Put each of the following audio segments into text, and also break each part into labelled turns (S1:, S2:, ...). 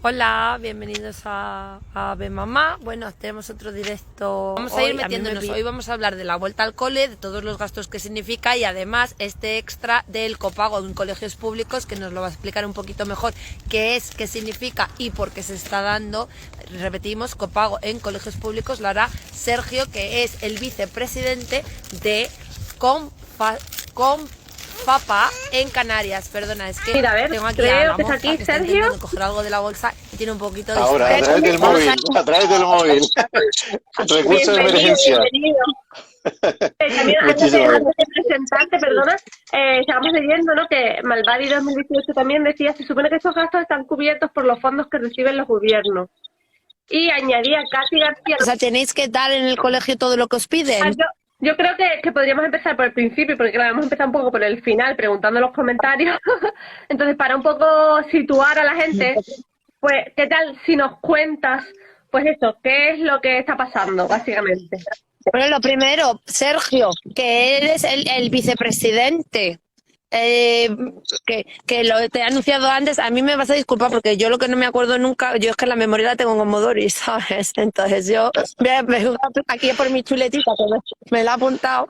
S1: Hola, bienvenidos a Ave Mamá. Bueno, tenemos otro directo. Vamos a ir metiéndonos. Hoy vamos a hablar de la vuelta al cole, de todos los gastos que significa y además este extra del copago en colegios públicos que nos lo va a explicar un poquito mejor qué es, qué significa y por qué se está dando. Repetimos, copago en colegios públicos lo hará Sergio, que es el vicepresidente de Confapa en Canarias. Perdona, es que
S2: mira, a ver,
S1: tengo aquí
S2: creo
S1: a
S2: que
S1: la
S2: es
S1: moza
S2: aquí,
S1: que está
S2: Sergio.
S1: intentando coger algo de la bolsa y tiene un poquito de
S3: Ahora, a
S1: estrés.
S3: través del móvil, a través del móvil. Recurso de
S2: Bienvenido,
S3: emergencia.
S2: bienvenido. También
S3: Muchísimas
S2: antes
S3: gracias.
S2: de presentarte, perdona, estábamos leyendo, ¿no?, que Malvari 2018 también decía, se supone que esos gastos están cubiertos por los fondos que reciben los gobiernos. Y añadía Katy García.
S1: O sea, tenéis que dar en el colegio todo lo que os piden.
S2: Yo creo que podríamos empezar por el principio, porque claro, hemos empezado un poco por el final, preguntando en los comentarios. Entonces, para un poco situar a la gente, pues, ¿qué tal si nos cuentas, pues eso, qué es lo que está pasando, básicamente?
S1: Bueno, lo primero, Sergio, que eres el vicepresidente. Que lo te he anunciado antes. A mí me vas a disculpar porque yo lo que no me acuerdo nunca, yo es que la memoria la tengo como Doris, ¿sabes? Entonces yo aquí por mi chuletita que me la he apuntado.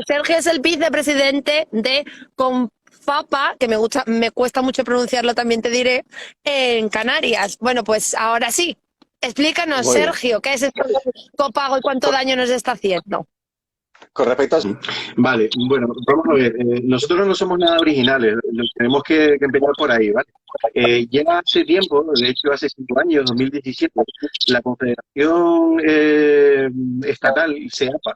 S1: Sergio es el vicepresidente de Confapa, que me cuesta mucho pronunciarlo, también te diré, en Canarias. Bueno, pues ahora sí, explícanos,
S3: Muy bien.
S1: Sergio, ¿qué es esto del copago y cuánto daño nos está haciendo?
S3: Con respecto a...
S4: Vale, bueno, vamos a ver. Nosotros no somos nada originales, tenemos que empezar por ahí, ¿vale? Ya hace tiempo, de hecho hace 5 años, 2017, la Confederación Estatal, CEAPA,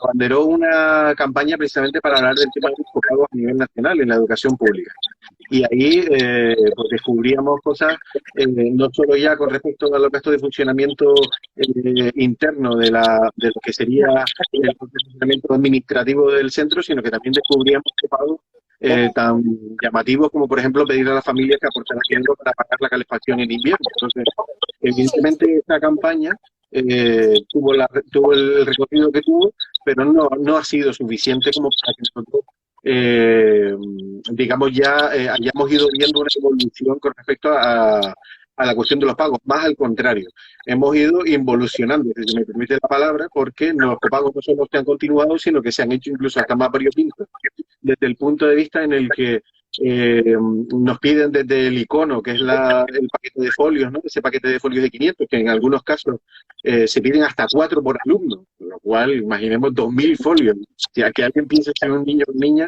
S4: abanderó una campaña precisamente para hablar del tema de los copagos a nivel nacional en la educación pública. Y ahí pues descubríamos cosas, no solo ya con respecto a los gastos de funcionamiento interno de lo que sería el funcionamiento administrativo del centro, sino que también descubríamos pagos tan llamativos como, por ejemplo, pedir a las familias que aportaran dinero para pagar la calefacción en invierno. Entonces, evidentemente, esta campaña tuvo el recorrido que tuvo, pero no ha sido suficiente como para que nosotros digamos ya hayamos ido viendo una evolución con respecto a la cuestión de los pagos, más al contrario, hemos ido involucionando, si me permite la palabra, porque los pagos no solo se han continuado, sino que se han hecho incluso hasta más variopintos, desde el punto de vista en el que nos piden desde el icono, que es el paquete de folios, ¿no? Ese paquete de folios de 500, que en algunos casos se piden hasta 4 por alumno, lo cual, imaginemos 2.000 folios. Si a que alguien piensa ser un niño o niña,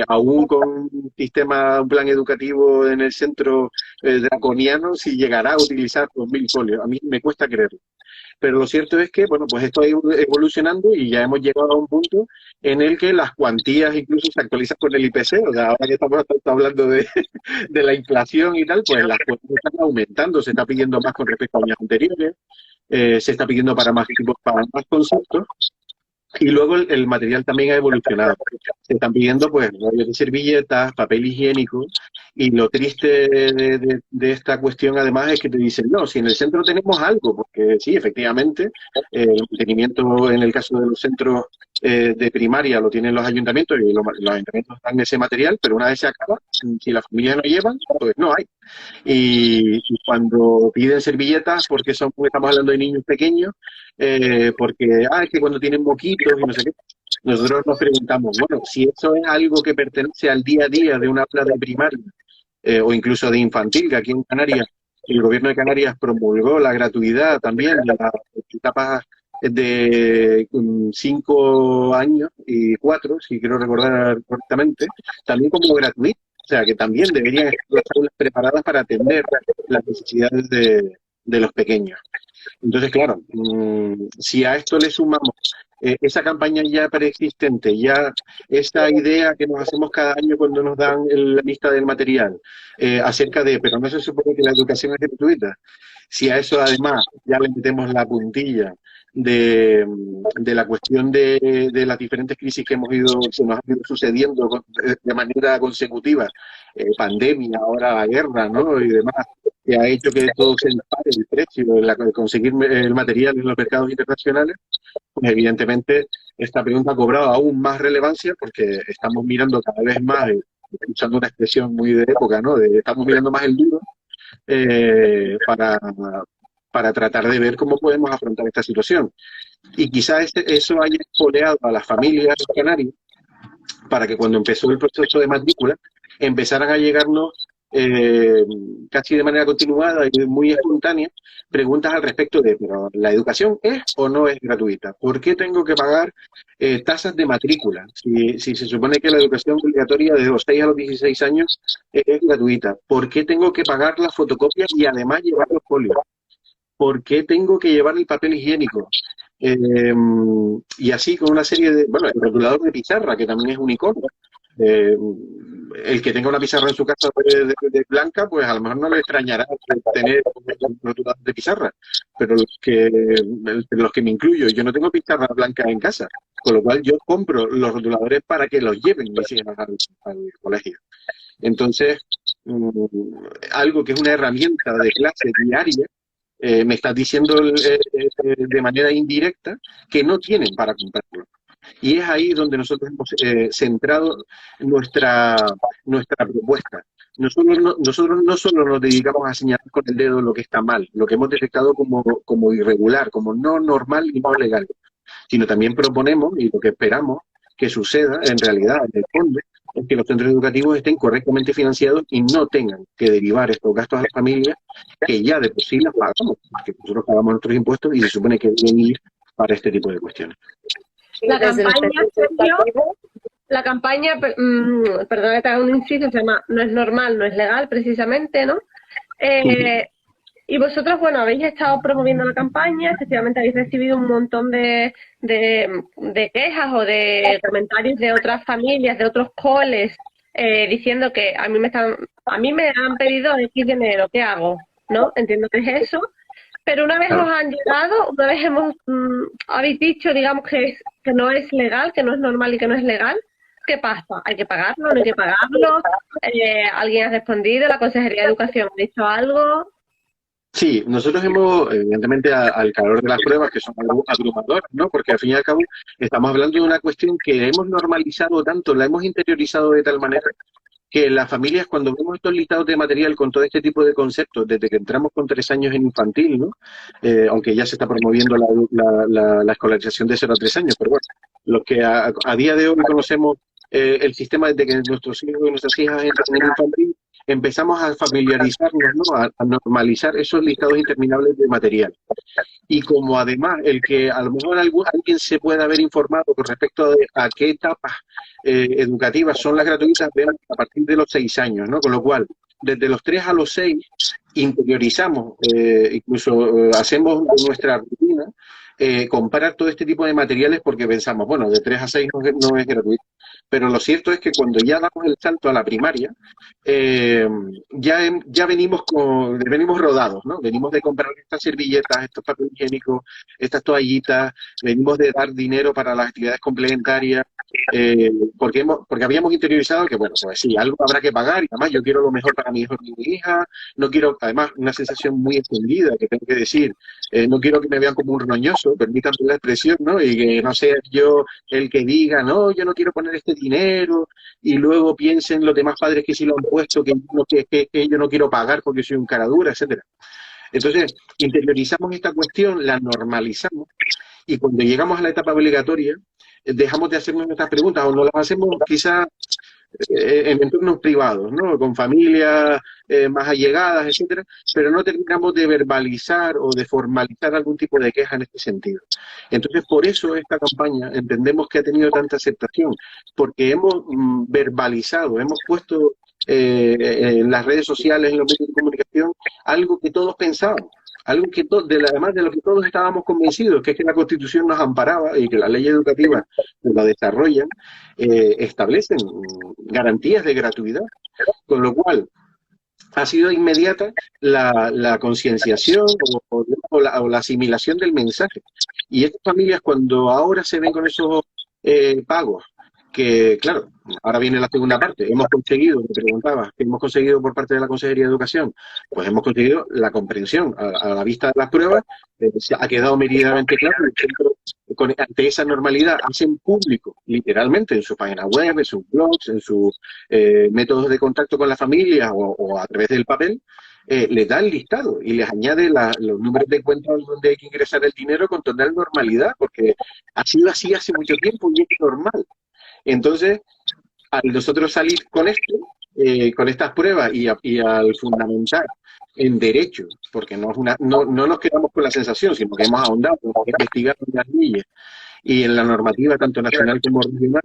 S4: aún con un plan educativo en el centro draconiano, si llegará a utilizar 2.000 folios. A mí me cuesta creerlo. Pero lo cierto es que, bueno, pues esto ha ido evolucionando y ya hemos llegado a un punto en el que las cuantías incluso se actualizan con el IPC. O sea, ahora que estamos hablando de la inflación y tal, pues las cuantías están aumentando, se está pidiendo más con respecto a años anteriores, se está pidiendo para más conceptos. Y luego el material también ha evolucionado. Se están pidiendo, pues, rollos de servilletas, papel higiénico, y lo triste de esta cuestión, además, es que te dicen, no, si en el centro tenemos algo, porque sí, efectivamente, el mantenimiento en el caso de los centros de primaria lo tienen los ayuntamientos y los ayuntamientos dan ese material, pero una vez se acaba, si las familias no llevan, pues no hay. Y cuando piden servilletas, porque estamos hablando de niños pequeños, porque es que cuando tienen moquitos y no sé qué, nosotros nos preguntamos, bueno, si eso es algo que pertenece al día a día de una aula de primaria o incluso de infantil, que aquí en Canarias, el gobierno de Canarias promulgó la gratuidad también de las etapas de 5 años y 4, si quiero recordar correctamente, también como gratuito. O sea, que también deberían estar las aulas preparadas para atender las necesidades de los pequeños. Entonces, claro, si a esto le sumamos esa campaña ya preexistente, ya esa idea que nos hacemos cada año cuando nos dan la lista del material, acerca pero no se supone que la educación es gratuita. Si a eso además ya le metemos la puntilla de la cuestión de las diferentes crisis que se nos han ido sucediendo de manera consecutiva, pandemia, ahora la guerra, ¿no? Y demás, que ha hecho que todo se dispare el precio de conseguir el material en los mercados internacionales, pues evidentemente esta pregunta ha cobrado aún más relevancia porque estamos mirando cada vez más, usando una expresión muy de época, ¿no? Estamos mirando más el duro para tratar de ver cómo podemos afrontar esta situación. Y quizás eso haya espoleado a las familias canarias para que cuando empezó el proceso de matrícula empezaran a llegarnos casi de manera continuada y muy espontánea preguntas al respecto de, pero ¿la educación es o no es gratuita? ¿Por qué tengo que pagar tasas de matrícula? Si se supone que la educación obligatoria desde los 6 a los 16 años es gratuita. ¿Por qué tengo que pagar las fotocopias y además llevar los folios? ¿Por qué tengo que llevar el papel higiénico? Y así con una serie de, bueno, el rotulador de pizarra, que también es un icono. El que tenga una pizarra en su casa de blanca, pues a lo mejor no le extrañará tener un rotulador de pizarra, pero los que me incluyo, yo no tengo pizarra blanca en casa, con lo cual yo compro los rotuladores para que los lleven mis hijas al colegio. Entonces, algo que es una herramienta de clase diaria, me estás diciendo de manera indirecta que no tienen para comprarlo. Y es ahí donde nosotros hemos centrado nuestra propuesta. Nosotros no solo nos dedicamos a señalar con el dedo lo que está mal, lo que hemos detectado como irregular, como no normal y no legal, sino también proponemos, y lo que esperamos que suceda en realidad, en el fondo, es que los centros educativos estén correctamente financiados y no tengan que derivar estos gastos a las familias que ya de por sí las pagamos, porque nosotros pagamos nuestros impuestos y se supone que deben ir para este tipo de cuestiones.
S2: La campaña, Sergio, perdón que te haga un inciso, se llama No es normal, no es legal, precisamente, ¿no? Y vosotros, bueno, habéis estado promoviendo la campaña, efectivamente habéis recibido un montón de quejas o de comentarios de otras familias, de otros coles, diciendo que a mí me han pedido X dinero, ¿qué hago? ¿No? Entiendo que es eso. Pero una vez os han llegado, una vez habéis dicho, digamos, que no es legal, que no es normal y que no es legal, ¿qué pasa? ¿Hay que pagarlo? ¿No hay que pagarlo? ¿Alguien ha respondido? ¿La Consejería de Educación ha dicho algo?
S4: Sí, nosotros hemos, evidentemente, al calor de las pruebas, que son algo abrumadoras, ¿no? Porque al fin y al cabo estamos hablando de una cuestión que hemos normalizado tanto, la hemos interiorizado de tal manera que las familias, cuando vemos estos listados de material con todo este tipo de conceptos, desde que entramos con 3 años en infantil, ¿no? Aunque ya se está promoviendo la escolarización de 0 a 3 años, pero bueno, los que a día de hoy conocemos el sistema desde que nuestros hijos y nuestras hijas entran en infantil, empezamos a familiarizarnos, ¿no? A normalizar esos listados interminables de material. Y como además el que a lo mejor alguien se pueda haber informado con respecto a qué etapas educativas son las gratuitas, vemos a partir de los 6 años, ¿no? Con lo cual, desde los 3 a los 6 interiorizamos, incluso hacemos nuestra rutina, comparar todo este tipo de materiales porque pensamos, bueno, de 3 a 6 no es gratuito. Pero lo cierto es que cuando ya damos el salto a la primaria, ya venimos rodados, ¿no? Venimos de comprar estas servilletas, estos papel higiénicos, estas toallitas, venimos de dar dinero para las actividades complementarias, porque habíamos interiorizado que, bueno, pues sí, algo habrá que pagar y además yo quiero lo mejor para mi hijo y mi hija, no quiero, además, una sensación muy extendida que tengo que decir, no quiero que me vean como un roñoso, permítanme la expresión, ¿no? Y que no sea yo el que diga, no, yo no quiero poner este dinero, y luego piensen los demás padres que sí lo han puesto, que yo no quiero pagar porque soy un cara dura, etcétera. Entonces, interiorizamos esta cuestión, la normalizamos, y cuando llegamos a la etapa obligatoria, dejamos de hacernos nuestras preguntas, o nos las hacemos quizás en entornos privados, ¿no? Con familias más allegadas, etcétera, pero no terminamos de verbalizar o de formalizar algún tipo de queja en este sentido. Entonces, por eso esta campaña entendemos que ha tenido tanta aceptación, porque hemos verbalizado, hemos puesto en las redes sociales, en los medios de comunicación, algo que todos pensábamos. Algo que además de lo que todos estábamos convencidos, que es que la Constitución nos amparaba y que las leyes educativas que la desarrollan establecen garantías de gratuidad, con lo cual ha sido inmediata la concienciación o la asimilación del mensaje. Y estas familias, cuando ahora se ven con esos pagos, que claro, ahora viene la segunda parte, hemos conseguido, me preguntabas, ¿qué hemos conseguido por parte de la Consejería de Educación? Pues hemos conseguido la comprensión, a la vista de las pruebas, se ha quedado meridamente claro, ante esa normalidad hacen público, literalmente, en su página web, en sus blogs, en sus métodos de contacto con la familia o a través del papel, les da el listado y les añade los números de cuenta donde hay que ingresar el dinero con total normalidad, porque ha sido así hace mucho tiempo y es normal. Entonces, al nosotros salir con esto, con estas pruebas y al fundamentar en derecho, porque no nos quedamos con la sensación, sino que hemos ahondado, hemos investigado en las leyes y en la normativa tanto nacional como regional,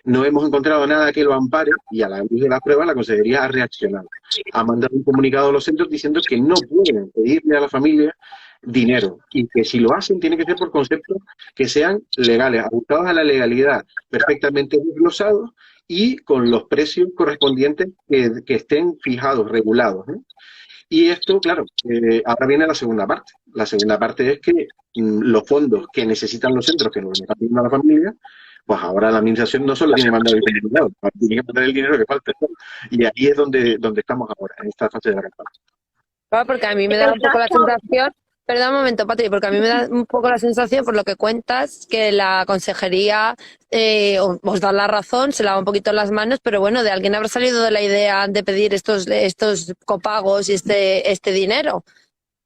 S4: no hemos encontrado nada que lo ampare y a la luz de las pruebas la Consejería ha reaccionado. Ha mandado un comunicado a los centros diciendo que no pueden pedirle a la familia dinero y que si lo hacen tiene que ser por conceptos que sean legales, ajustados a la legalidad, perfectamente desglosados y con los precios correspondientes que estén fijados, regulados, ¿no? Y esto, claro, ahora viene la segunda parte. La segunda parte es que los fondos que necesitan los centros, que nos están pidiendo a la familia, pues ahora la administración no solo tiene que mandar el dinero, tiene que mandar el dinero que falta. Y ahí es donde estamos ahora, en esta fase de la campaña.
S1: Claro, porque a mí me da un poco la sensación, perdón un momento, Patri, porque a mí me da un poco la sensación, por lo que cuentas, que la consejería os da la razón, se lava un poquito las manos, pero bueno, de alguien habrá salido de la idea de pedir estos copagos y este dinero.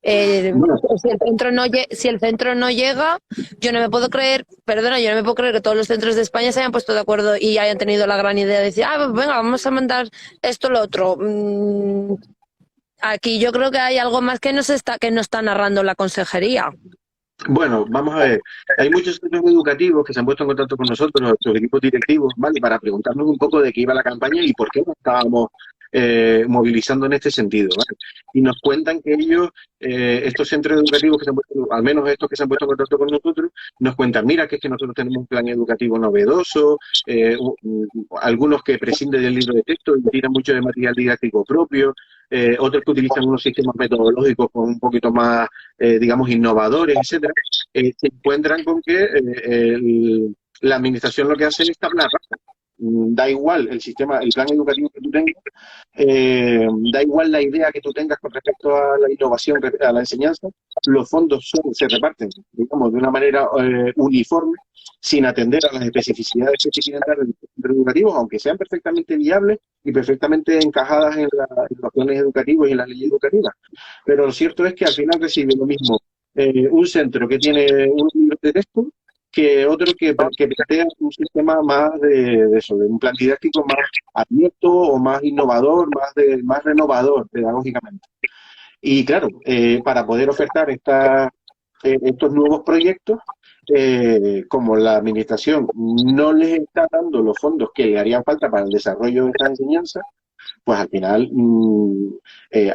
S1: Si el centro no llega, yo no me puedo creer que todos los centros de España se hayan puesto de acuerdo y hayan tenido la gran idea de decir, pues venga, vamos a mandar esto, lo otro. Aquí yo creo que hay algo más que no está narrando la consejería.
S4: Bueno, vamos a ver. Hay muchos centros educativos que se han puesto en contacto con nosotros, nuestros equipos directivos, ¿vale? Para preguntarnos un poco de qué iba la campaña y por qué nos estábamos movilizando en este sentido, ¿vale? Y nos cuentan que ellos, estos centros educativos que se han puesto, al menos estos que se han puesto en contacto con nosotros, nos cuentan, mira, que es que nosotros tenemos un plan educativo novedoso, algunos que prescinden del libro de texto y tiran mucho de material didáctico propio, otros que utilizan unos sistemas metodológicos con un poquito más, digamos, innovadores, etcétera. Se encuentran con que la administración lo que hace es tablar. Da igual el sistema, el plan educativo que tú tengas, da igual la idea que tú tengas con respecto a la innovación, a la enseñanza, los fondos se reparten, digamos, de una manera uniforme, sin atender a las especificidades que se quieren dar en los centros educativos, aunque sean perfectamente viables y perfectamente encajadas en los planes educativos y en las leyes educativas. Pero lo cierto es que al final recibe lo mismo un centro que tiene un libro de texto que otro que plantea un sistema más de un plan didáctico más abierto o más innovador, más renovador pedagógicamente. Y claro, para poder ofertar estos nuevos proyectos, como la administración no les está dando los fondos que le harían falta para el desarrollo de esta enseñanza, pues al final,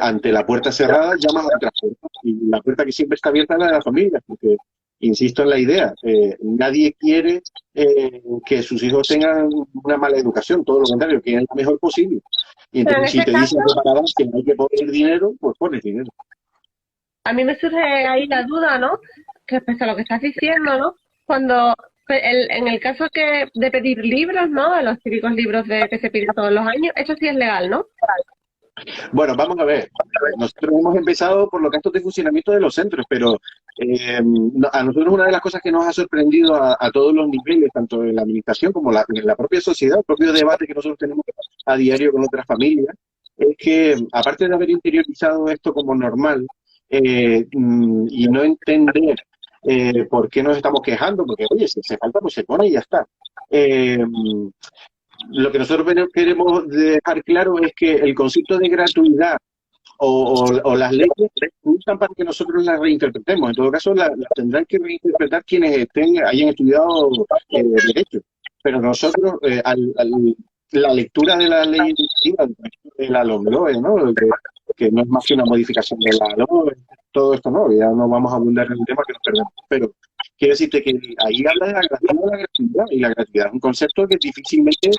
S4: ante la puerta cerrada, llamas a otra puerta. Y la puerta que siempre está abierta es la de la familia, porque insisto en la idea, nadie quiere que sus hijos tengan una mala educación, todo lo contrario, quieren lo mejor posible. Y entonces, si te dicen que hay que poner dinero, pues pones dinero.
S2: A mí me surge ahí la duda, ¿no? Que respecto a lo que estás diciendo, ¿no? Cuando, en el caso de pedir libros, ¿no? A los típicos libros que se piden todos los años, eso sí es legal, ¿no?
S4: Bueno, vamos a ver. Nosotros hemos empezado por los gastos de funcionamiento de los centros, pero a nosotros una de las cosas que nos ha sorprendido a todos los niveles, tanto en la administración como en la propia sociedad, el propio debate que nosotros tenemos a diario con otras familias, es que aparte de haber interiorizado esto como normal y no entender por qué nos estamos quejando, porque oye, si hace falta pues se pone y ya está. Lo que nosotros queremos dejar claro es que el concepto de gratuidad o las leyes no están para que nosotros las reinterpretemos. En todo caso, las tendrán que reinterpretar quienes hayan estudiado Derecho. Pero nosotros, la lectura de la ley educativa, de la LOMLOE, ¿no? Que no es más que una modificación de la LOMLOE, todo esto no, ya no vamos a abundar en el tema que nos perdemos. Pero quiero decirte que ahí habla de la gratuidad, y la gratuidad es un concepto que es difícilmente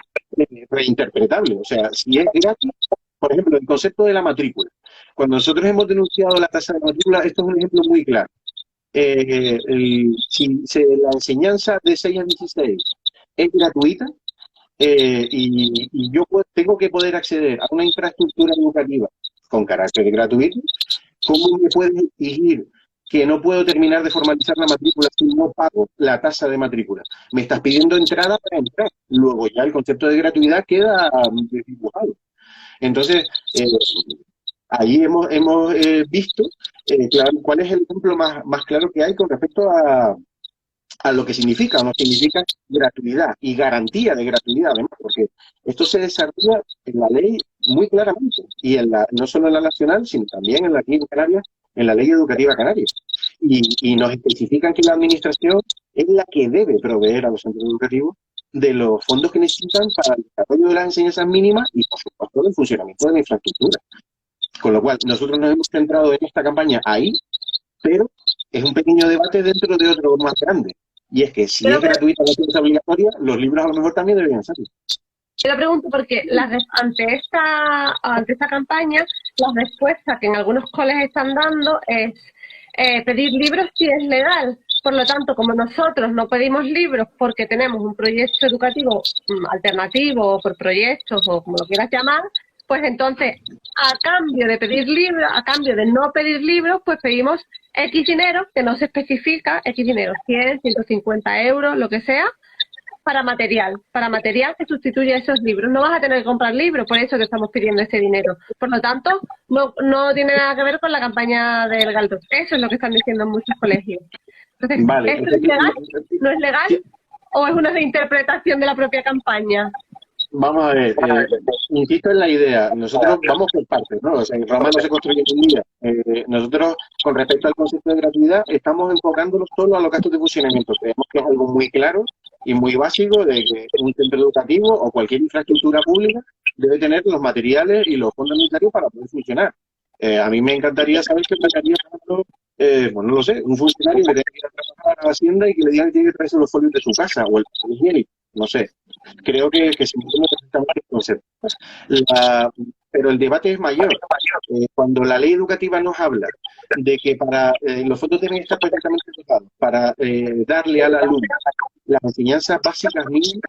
S4: reinterpretable. O sea, si es gratis, por ejemplo, el concepto de la matrícula. Cuando nosotros hemos denunciado la tasa de matrícula, esto es un ejemplo muy claro. La enseñanza de 6 a 16 es gratuita y yo tengo que poder acceder a una infraestructura educativa con carácter gratuito, ¿cómo me puedes exigir que no puedo terminar de formalizar la matrícula si no pago la tasa de matrícula? Me estás pidiendo entrada para entrar. Luego ya el concepto de gratuidad queda desdibujado. Entonces, Ahí hemos visto cuál es el ejemplo más claro que hay con respecto a lo que significa o no significa gratuidad y garantía de gratuidad, además, porque esto se desarrolla en la ley muy claramente, y no solo en la nacional, sino también en la aquí en Canarias, en la ley educativa canaria. Y nos especifican que la administración es la que debe proveer a los centros educativos de los fondos que necesitan para el desarrollo de las enseñanzas mínimas y, por supuesto, del funcionamiento de la infraestructura. Con lo cual, nosotros nos hemos centrado en esta campaña ahí, pero es un pequeño debate dentro de otro más grande. Y es que si es gratuita la clase obligatoria, los libros a lo mejor también deberían serlo.
S2: Yo lo pregunto porque ante esta campaña, la respuesta que en algunos colegios están dando es pedir libros si es legal. Por lo tanto, como nosotros no pedimos libros porque tenemos un proyecto educativo alternativo o por proyectos o como lo quieras llamar, pues entonces, a cambio de pedir libros, a cambio de no pedir libros, pues pedimos X dinero, que no se especifica, X dinero, 100, 150 euros, lo que sea, para material que sustituya esos libros. No vas a tener que comprar libros, por eso que estamos pidiendo ese dinero. Por lo tanto, no tiene nada que ver con la campaña del Galdós. Eso es lo que están diciendo en muchos colegios. Entonces,
S4: vale,
S2: ¿esto es legal? ¿No es legal? Sí. ¿O es una reinterpretación de la propia campaña?
S4: Vamos a ver, insisto en la idea, nosotros vamos por partes, ¿no? O sea, Roma no se construye en un día. Nosotros, con respecto al concepto de gratuidad, estamos enfocándonos solo a los gastos de funcionamiento. Creemos que es algo muy claro y muy básico de que un centro educativo o cualquier infraestructura pública debe tener los materiales y los fondos necesarios para poder funcionar. A mí me encantaría saber qué pasaría, por ejemplo, pues no lo sé, un funcionario que tenga que ir a trabajar a la hacienda y que le digan que tiene que traerse los folios de su casa o el papel higiénico, no sé. Creo que se entiende perfectamente el concepto. Pero el debate es mayor. Cuando la ley educativa nos habla de que los fondos deben estar perfectamente dotados para darle al alumno las enseñanzas básicas mínimas,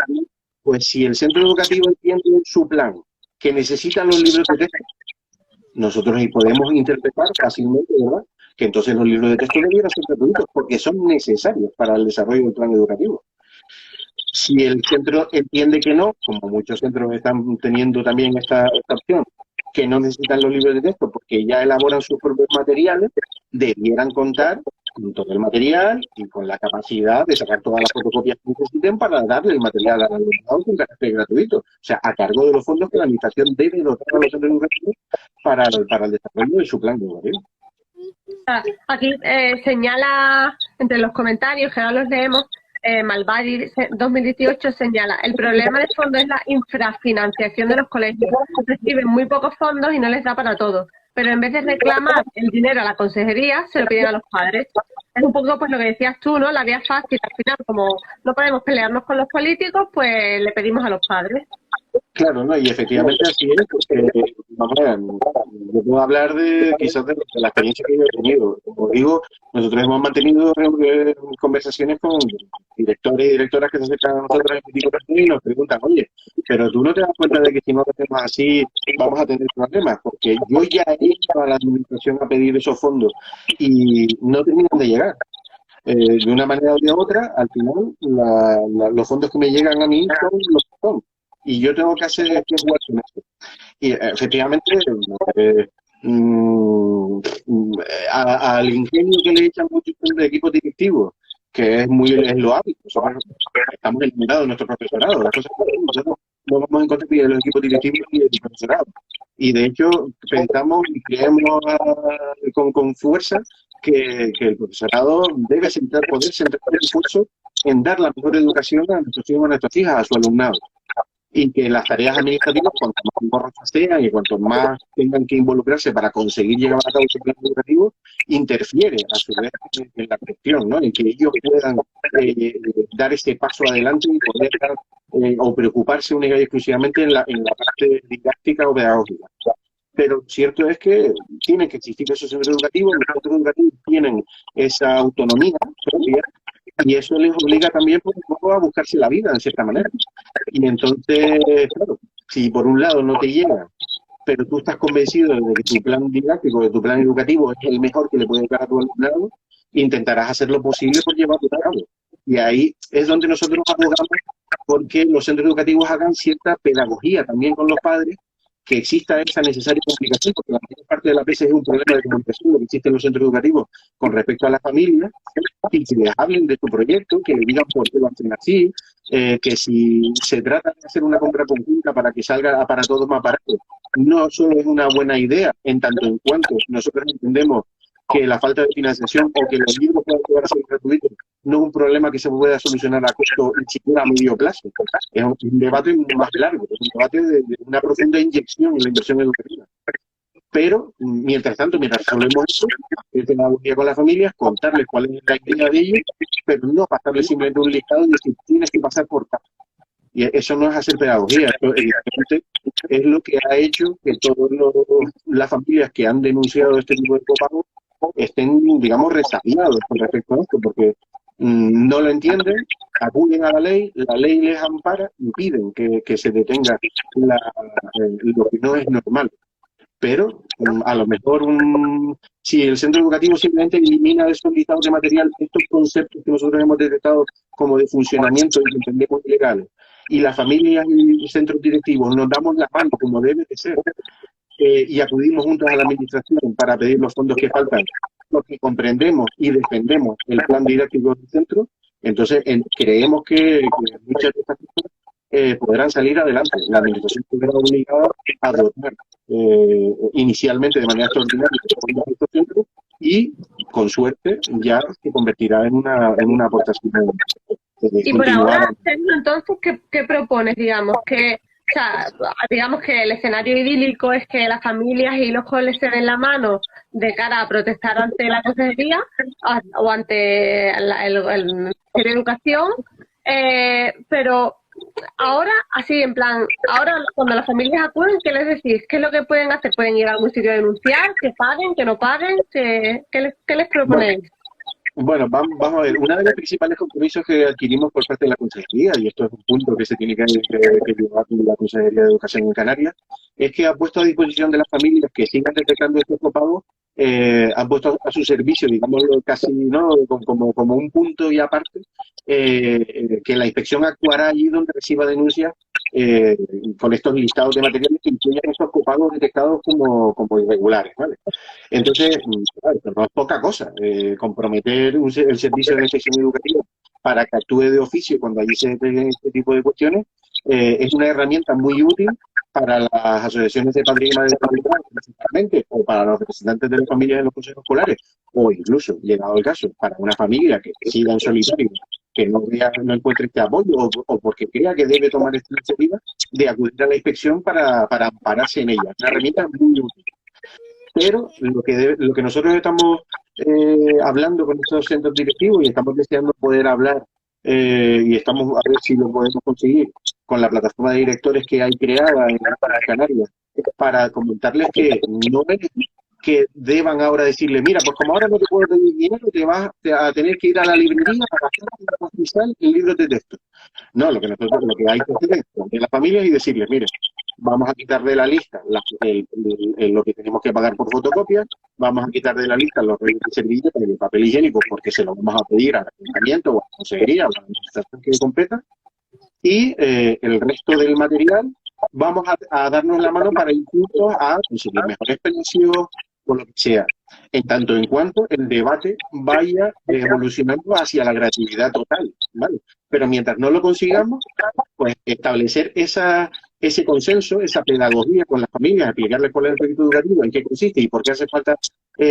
S4: pues si el centro educativo entiende en su plan que necesitan los libros de texto, nosotros ahí podemos interpretar fácilmente, ¿verdad?, que entonces los libros de texto debieran ser gratuitos porque son necesarios para el desarrollo del plan educativo. Si el centro entiende que no, como muchos centros están teniendo también esta opción, que no necesitan los libros de texto porque ya elaboran sus propios materiales, debieran contar con todo el material y con la capacidad de sacar todas las fotocopias que necesiten para darle el material al alumnado con carácter gratuito. O sea, a cargo de los fondos que la administración debe dotar a los centros educativos para el desarrollo de su plan educativo.
S2: Aquí señala, entre los comentarios, que ahora los leemos, Malvari 2018 señala: el problema de fondo es la infrafinanciación de los colegios. Reciben muy pocos fondos y no les da para todo. Pero en vez de reclamar el dinero a la consejería, se lo piden a los padres. Es un poco pues lo que decías tú, ¿no? La vía fácil. Al final, como no podemos pelearnos con los políticos, pues le pedimos a los padres.
S4: Claro, ¿no? Y efectivamente así es, porque, vamos a ver, yo puedo hablar quizás de la experiencia que yo he tenido. Como digo, nosotros hemos mantenido conversaciones con directores y directoras que se acercan a nosotros y nos preguntan: oye, pero tú no te das cuenta de que si no lo hacemos así vamos a tener problemas, porque yo ya he ido a la administración a pedir esos fondos y no terminan de llegar. De una manera o de otra, al final, los fondos que me llegan a mí son los que son. Y yo tengo que hacer que jugar con esto. Y efectivamente, al ingenio que le echan muchos de equipos directivos, que es loable, estamos eliminados de nuestro profesorado. Las cosas que nosotros no vamos en contra de los equipos directivos y del profesorado. Y de hecho, pensamos y creemos con fuerza que el profesorado debe poder centrar el esfuerzo en dar la mejor educación a nuestros hijos, a nuestras hijas, a su alumnado. Y que las tareas administrativas, cuanto más engorrosas sean y cuanto más tengan que involucrarse para conseguir llevar a cabo su plan educativo, interfiere a su vez en la gestión, ¿no? En que ellos puedan dar ese paso adelante y poder o preocuparse única y exclusivamente en la parte didáctica o pedagógica. Pero cierto es que tienen que existir esos centros educativos, los centros educativos tienen esa autonomía propia, y eso les obliga también un poco a buscarse la vida, en cierta manera. Y entonces, claro, si por un lado no te llega, pero tú estás convencido de que tu plan didáctico, de tu plan educativo es el mejor que le puede dar a tu alumnado, intentarás hacer lo posible por llevarlo a cabo. Y ahí es donde nosotros abogamos porque los centros educativos hagan cierta pedagogía también con los padres, que exista esa necesaria comunicación, porque la mayor parte de las veces es un problema de comunicación lo que existe en los centros educativos con respecto a las familias, y que les hablen de su proyecto, que le digan por qué lo hacen así, que si se trata de hacer una compra conjunta para que salga para todos más barato, no solo es una buena idea, en tanto en cuanto nosotros entendemos que la falta de financiación o que los libros puedan llegar a ser gratuitos no es un problema que se pueda solucionar a corto ni siquiera a medio plazo. Es un debate más largo, es un debate de una profunda inyección en la inversión educativa. Pero, mientras tanto, mientras resolvemos eso, es pedagogía con las familias, contarles cuál es la idea de ellos, pero no pasarles simplemente un listado y decir, tienes que pasar por tal. Y eso no es hacer pedagogía, eso evidentemente es lo que ha hecho que todas las familias que han denunciado este tipo de copago estén, digamos, resabiados con respecto a esto, porque no lo entienden, acuden a la ley les ampara y piden que se detenga lo que no es normal. Pero a lo mejor si el centro educativo simplemente elimina de esos listados de material estos conceptos que nosotros hemos detectado como de funcionamiento y que entendemos legales, y las familias y centros directivos nos damos la mano como debe de ser, y acudimos juntos a la administración para pedir los fondos que faltan, porque comprendemos y defendemos el plan didáctico del centro, entonces creemos que muchas de estas cosas podrán salir adelante. La administración será obligada a dotar inicialmente de manera extraordinaria estos centros y, con suerte, ya se convertirá en una aportación.
S2: Y por ahora, entonces, ¿qué propones? Digamos que el escenario idílico es que las familias y los coles se den la mano de cara a protestar ante la consejería o ante el Ministerio de Educación, pero ahora, así en plan, ahora cuando las familias acuden, ¿qué les decís? ¿Qué es lo que pueden hacer? ¿Pueden ir a algún sitio a denunciar? ¿Que paguen? ¿Que no paguen? ¿Qué les proponéis?
S4: Bueno, vamos a ver, uno de los principales compromisos que adquirimos por parte de la Consejería, y esto es un punto que se tiene que llevar la Consejería de Educación en Canarias, es que ha puesto a disposición de las familias que sigan detectando estos copagos, han puesto a su servicio, digámoslo casi, ¿no?, como un punto y aparte, que la inspección actuará allí donde reciba denuncias con estos listados de materiales que incluyen estos copagos detectados como irregulares, ¿vale? Entonces, claro, no es poca cosa comprometer el servicio de inspección educativa para que actúe de oficio cuando allí se detecten este tipo de cuestiones. Es una herramienta muy útil para las asociaciones de padres y madres principalmente, o para los representantes de las familias en los consejos escolares, o incluso, llegado el caso, para una familia que siga en solitario, que no encuentre este apoyo o porque crea que debe tomar esta iniciativa de acudir a la inspección para ampararse en ella. Es una herramienta muy útil. Pero lo que nosotros estamos hablando con estos centros directivos y estamos deseando poder hablar y estamos a ver si lo podemos conseguir con la plataforma de directores que hay creada en Canarias, para comentarles que no es que deban ahora decirle, mira, pues como ahora no te puedo pedir dinero, te vas a tener que ir a la librería para bajar oficial en libros de texto. No, lo que hay que hacer es poner a las familias y decirles, mire, vamos a quitar de la lista lo que tenemos que pagar por fotocopias, vamos a quitar de la lista los rollos de servilletas y de papel higiénico porque se lo vamos a pedir al ayuntamiento o a la consejería o a la administración que completa, y el resto del material vamos a darnos la mano para ir juntos a conseguir mejores precios o lo que sea, en tanto en cuanto el debate vaya evolucionando hacia la gratuidad total, ¿vale? Pero mientras no lo consigamos, pues establecer ese consenso, esa pedagogía con las familias, explicarles cuál es el proyecto educativo, en qué consiste y por qué hace falta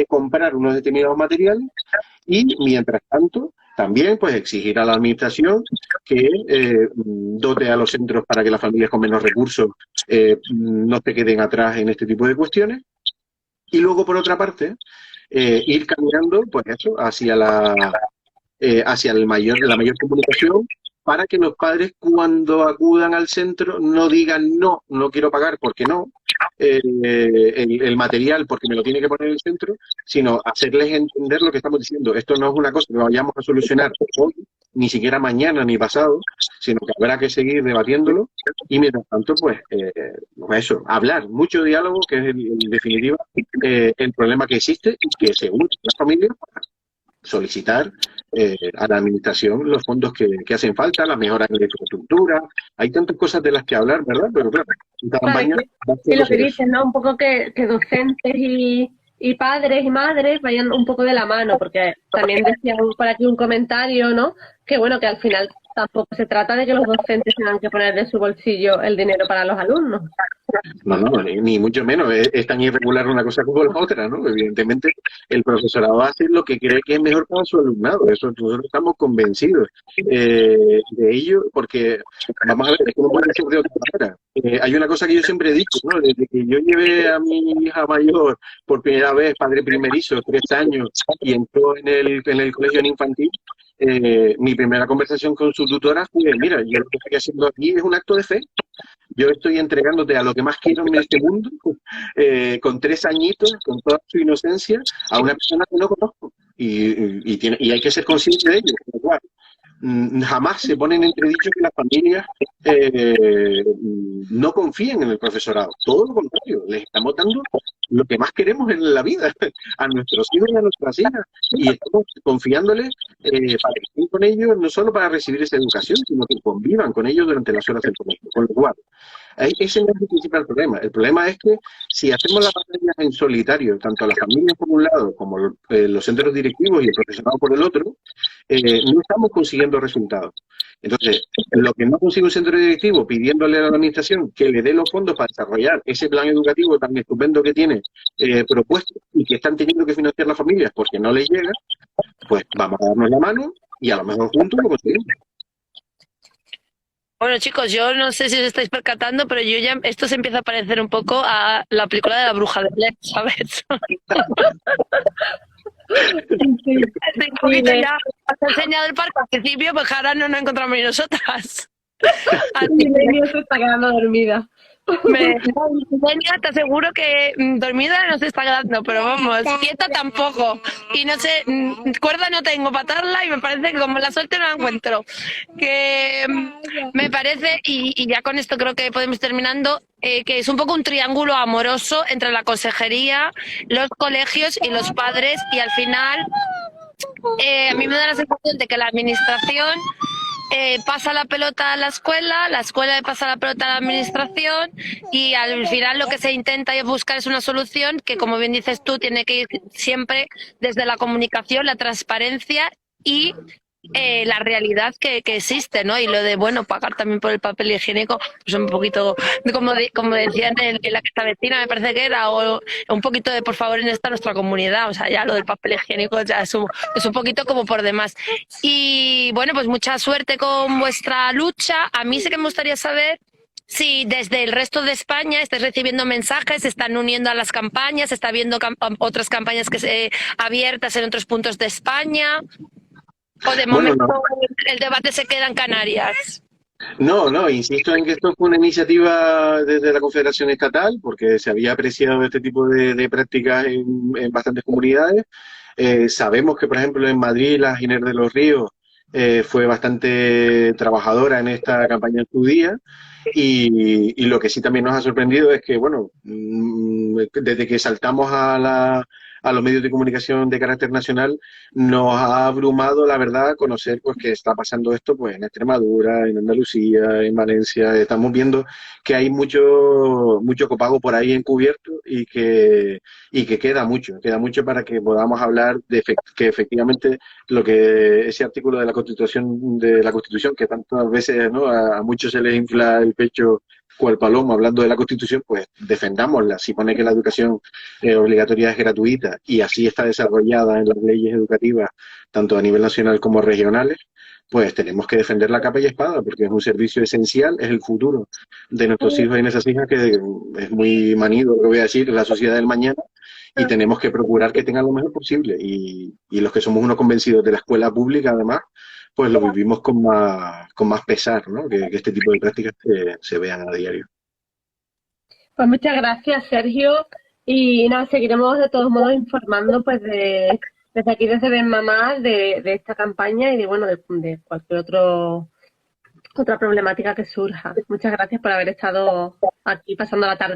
S4: comprar unos determinados materiales, y mientras tanto también pues exigir a la administración que dote a los centros para que las familias con menos recursos no se queden atrás en este tipo de cuestiones. Y luego, por otra parte, ir caminando, pues eso, hacia la mayor comunicación, para que los padres, cuando acudan al centro, no digan no quiero pagar porque no, el material porque me lo tiene que poner el centro, sino hacerles entender lo que estamos diciendo. Esto no es una cosa que vayamos a solucionar hoy, ni siquiera mañana ni pasado, sino que habrá que seguir debatiéndolo, y mientras tanto, pues eso, hablar, mucho diálogo, que es en definitiva el problema que existe y que se une las familias solicitar a la administración los fondos que hacen falta, las mejoras en la infraestructura. Hay tantas cosas de las que hablar, ¿verdad? Pero claro, esta campaña va a ser
S2: y lo que dicen, ¿no? Un poco que docentes y padres y madres vayan un poco de la mano, porque también decía por aquí un comentario, ¿no? Que bueno, que al final tampoco se trata de que los docentes tengan que poner de su bolsillo el dinero para los alumnos.
S4: No, ni mucho menos. Es tan irregular una cosa como la otra, ¿no? Evidentemente, el profesorado hace lo que cree que es mejor para su alumnado. Eso nosotros estamos convencidos de ello, porque, vamos a ver, es que no puede ser de otra manera. Hay una cosa que yo siempre he dicho, ¿no? Desde que yo llevé a mi hija mayor por primera vez, padre primerizo, 3 años, y entró en el colegio infantil, mi primera conversación con su tutora fue, mira, yo lo que estoy haciendo aquí es un acto de fe. Yo estoy entregándote a lo que más quiero en este mundo, con 3 añitos, con toda su inocencia, a una persona que no conozco. Y hay que ser consciente de ello. Con lo cual, jamás se pone en entredicho que las familias no confíen en el profesorado. Todo lo contrario, les estamos dando lo que más queremos en la vida, a nuestros hijos y a nuestras hijas. Y estamos confiándoles para que estén con ellos, no solo para recibir esa educación, sino que convivan con ellos durante las horas del colegio. Con lo cual, ese no es el principal problema. El problema es que si hacemos las batallas en solitario, tanto las familias por un lado, como los centros directivos y el profesorado por el otro, no estamos consiguiendo resultados. Entonces, lo que no consigue un centro directivo pidiéndole a la administración que le dé los fondos para desarrollar ese plan educativo tan estupendo que tiene propuesto y que están teniendo que financiar las familias porque no les llega, pues vamos a darnos la mano y a lo mejor juntos lo conseguimos.
S1: Bueno, chicos, yo no sé si os estáis percatando, pero yo ya esto se empieza a parecer un poco a la película de la Bruja de Blair, ¿sabes? Un poquito ya has enseñado el parque al principio, pues ahora no nos encontramos ni nosotras. Así
S2: que se está quedando dormida.
S1: Te aseguro que dormida no se está quedando, pero vamos, quieta tampoco. Y no sé, cuerda no tengo para atarla y me parece que como la suerte no la encuentro. Que me parece, y ya con esto creo que podemos ir terminando, que es un poco un triángulo amoroso entre la consejería, los colegios y los padres, y al final a mí me da la sensación de que la administración pasa la pelota a la escuela le pasa la pelota a la administración, y al final lo que se intenta buscar es una solución que, como bien dices tú, tiene que ir siempre desde la comunicación, la transparencia y la realidad que existe, ¿no? Y lo de, bueno, pagar también por el papel higiénico, pues un poquito, como decían en la que está vecina, me parece que era, o un poquito de por favor en esta nuestra comunidad, o sea, ya lo del papel higiénico ya es un poquito como por demás. Y bueno, pues mucha suerte con vuestra lucha. A mí sí que me gustaría saber si desde el resto de España estáis recibiendo mensajes, se están uniendo a las campañas, se está viendo otras campañas abiertas en otros puntos de España. ¿O de momento el debate se queda en Canarias?
S4: No, insisto en que esto fue una iniciativa desde la Confederación Estatal, porque se había apreciado este tipo de prácticas en bastantes comunidades. Sabemos que, por ejemplo, en Madrid la Giner de los Ríos fue bastante trabajadora en esta campaña en su día. Y lo que sí también nos ha sorprendido es que, bueno, desde que saltamos a los medios de comunicación de carácter nacional, nos ha abrumado, la verdad, conocer pues que está pasando esto pues en Extremadura, en Andalucía, en Valencia. Estamos viendo que hay mucho copago por ahí encubierto y que queda mucho para que podamos hablar de que efectivamente lo que ese artículo de la Constitución que tantas veces, ¿no?, a muchos se les infla el pecho cual palomo hablando de la Constitución, pues defendámosla. Si pone que la educación obligatoria es gratuita y así está desarrollada en las leyes educativas, tanto a nivel nacional como regionales, pues tenemos que defenderla a capa y espada, porque es un servicio esencial, es el futuro de nuestros hijos y nuestras hijas, que es muy manido lo que voy a decir, la sociedad del mañana, y tenemos que procurar que tengan lo mejor posible. Y los que somos unos convencidos de la escuela pública, además, pues lo vivimos con más pesar, ¿no? Que este tipo de prácticas se vean a diario.
S2: Pues muchas gracias, Sergio. Y nada, seguiremos de todos modos informando pues desde aquí, desde Ben Mamá, de esta campaña y de cualquier otra problemática que surja. Muchas gracias por haber estado aquí pasando la tarde.